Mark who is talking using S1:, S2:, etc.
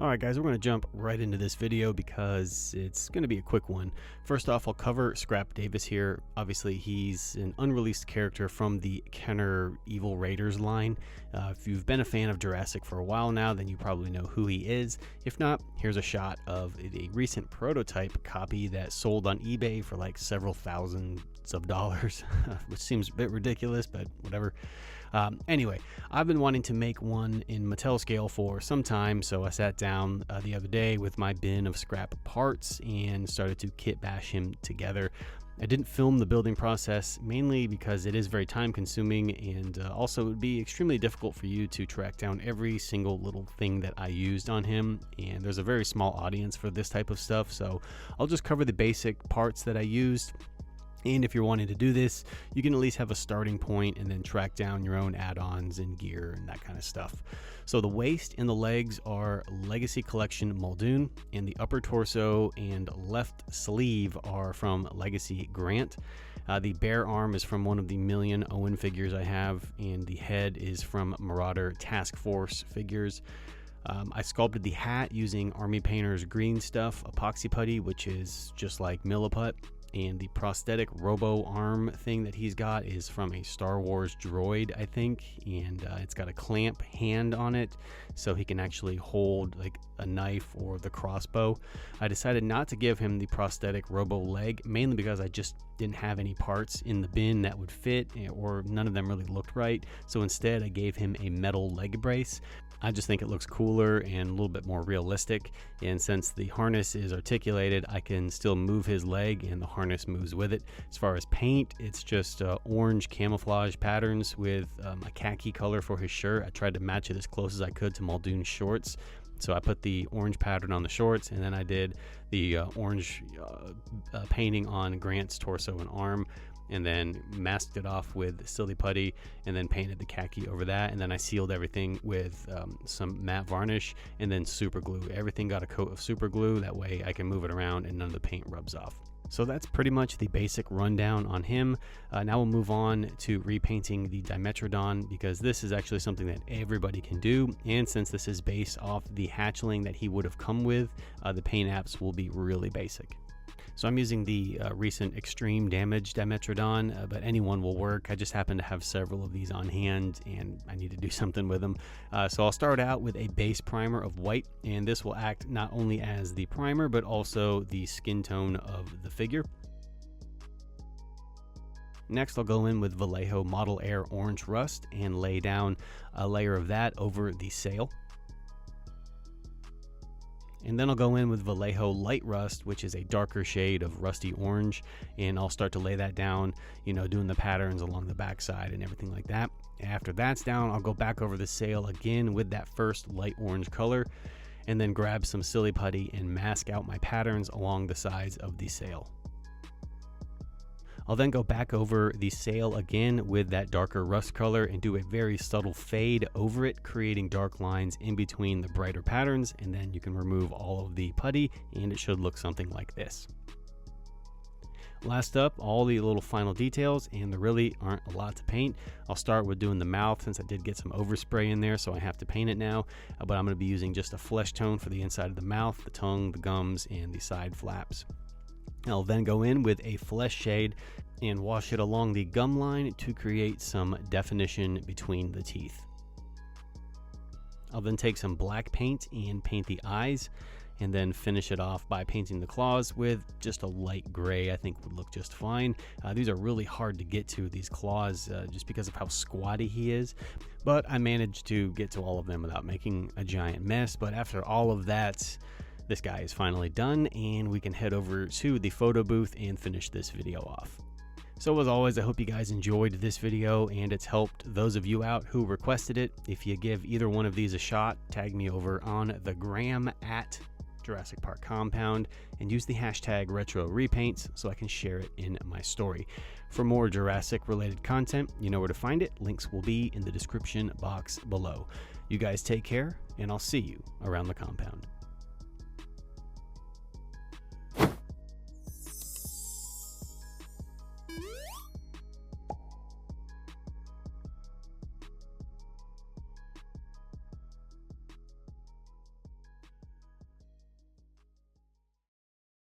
S1: Alright guys, we're going to jump right into this video because it's going to be a quick one. First off, I'll cover Scrap Davis here. Obviously, he's an unreleased character from the Kenner Evil Raiders line. If you've been a fan of Jurassic for a while now, then you probably know who he is. If not, here's a shot of a recent prototype copy that sold on eBay for like several thousands of dollars, which seems a bit ridiculous, but whatever. Anyway, I've been wanting to make one in Mattel scale for some time, so I sat down the other day with my bin of scrap parts and started to kit bash him together. I didn't film the building process mainly because it is very time consuming, and also it would be extremely difficult for you to track down every single little thing that I used on him, and there's a very small audience for this type of stuff, so I'll just cover the basic parts that I used. And if you're wanting to do this, you can at least have a starting point and then track down your own add-ons and gear and that kind of stuff. So the waist and the legs are Legacy Collection Muldoon, and the upper torso and left sleeve are from Legacy Grant. The bare arm is from one of the Million Owen figures I have, and the head is from Marauder Task Force figures. I sculpted the hat using Army Painter's green stuff epoxy putty, which is just like Milliput. And the prosthetic robo arm thing that he's got is from a Star Wars droid, I think, and it's got a clamp hand on it so he can actually hold like a knife or the crossbow. I decided not to give him the prosthetic robo leg, mainly because I just didn't have any parts in the bin that would fit, or none of them really looked right, so instead I gave him a metal leg brace. I just think it looks cooler and a little bit more realistic, and since the harness is articulated, I can still move his leg and the harness moves with it. As far as paint, it's just orange camouflage patterns with a khaki color for his shirt. I tried to match it as close as I could to Muldoon's shorts. So I put the orange pattern on the shorts, and then I did the orange painting on Grant's torso and arm, and then masked it off with silly putty, and then painted the khaki over that, and then I sealed everything with some matte varnish and then super glue. Everything got a coat of super glue, that way I can move it around and none of the paint rubs off. So that's pretty much the basic rundown on him. Now we'll move on to repainting the Dimetrodon, because this is actually something that everybody can do, and since this is based off the hatchling that he would have come with, the paint apps will be really basic. So I'm using the recent extreme damage Dimetrodon, but anyone will work. I just happen to have several of these on hand and I need to do something with them. So I'll start out with a base primer of white, and this will act not only as the primer but also the skin tone of the figure. Next, I'll go in with Vallejo Model Air Orange Rust and lay down a layer of that over the sail. And then I'll go in with Vallejo Light Rust, which is a darker shade of rusty orange, and I'll start to lay that down, you know, doing the patterns along the backside and everything like that. After that's down, I'll go back over the sail again with that first light orange color, and then grab some silly putty and mask out my patterns along the sides of the sail. I'll then go back over the sail again with that darker rust color and do a very subtle fade over it, creating dark lines in between the brighter patterns, and then you can remove all of the putty and it should look something like this. Last up, all the little final details, and there really aren't a lot to paint. I'll start with doing the mouth, since I did get some overspray in there, so I have to paint it now, but I'm going to be using just a flesh tone for the inside of the mouth, the tongue, the gums, and the side flaps. I'll then go in with a flesh shade and wash it along the gum line to create some definition between the teeth. I'll then take some black paint and paint the eyes, and then finish it off by painting the claws with just a light gray. I think would look just fine. These are really hard to get to, these claws, just because of how squatty he is, but I managed to get to all of them without making a giant mess. But after all of that, this guy is finally done, and we can head over to the photo booth and finish this video off. So as always, I hope you guys enjoyed this video and it's helped those of you out who requested it. If you give either one of these a shot, tag me over on the gram at Jurassic Park Compound and use the hashtag #RetroRepaints so I can share it in my story. For more Jurassic related content, you know where to find it. Links will be in the description box below. You guys take care, and I'll see you around the compound.